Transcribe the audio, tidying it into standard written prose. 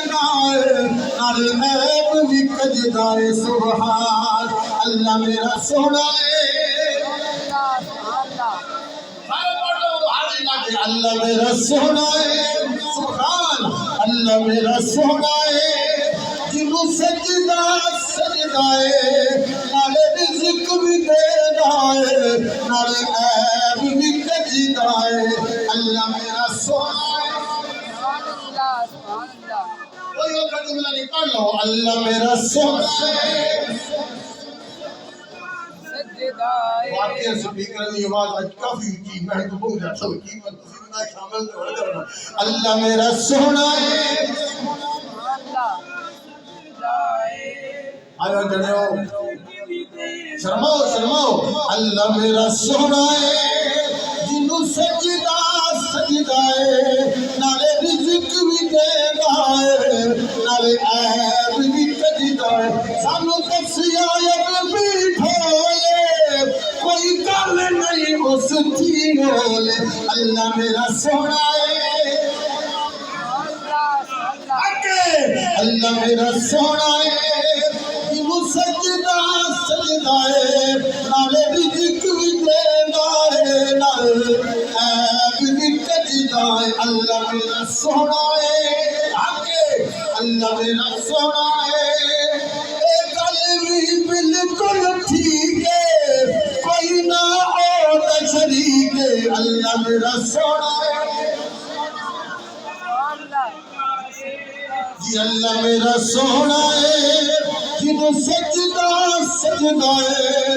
نال عیب بھی کجدا ہے سبحان اللہ میرا سونا اللہ میرا سونا ہے سبحان اللہ میرا سونا ہے جنوں سجدہ سجدہ ہے نالے رزق بھی دینا ہے نالے عیب بھی کجدا ہے اللہ میرا سونا ہے کوئی اور جملہ نہیں پڑھ لو اللہ میرا سونا ہے واقعی سپیکر کی آواز آج کافی کی میں تو بہت اچھا کی میں تصویر شامل کرنا اللہ میرا سونا ہے آیا جنیو شرماؤ شرماؤ اللہ میرا سونا ہے جنوں سجدہ سجدہ ہے نالے رزق بھی دینا ہے نالے عیب بھی کجدا ہے سانو دسیا بھی ڈھولے کوئی گل نہیں اس تھی بولے اللہ میرا سونا ہے اللہ میرا سونا ہے جنوں سجدہ سجدہ ہے نالے رزق بھی دینا ہے نالے عیب بھی کجدا ہے اللہ میرا سونا ہے اللہ میرا سونا ہے اے گل بھی بالکل ٹھیک ہے کوئی نہ اور شریک ہے اللہ میرا سونا ہے جی اللہ میرا سونا ہے جنوں سجدہ سجدہ ہے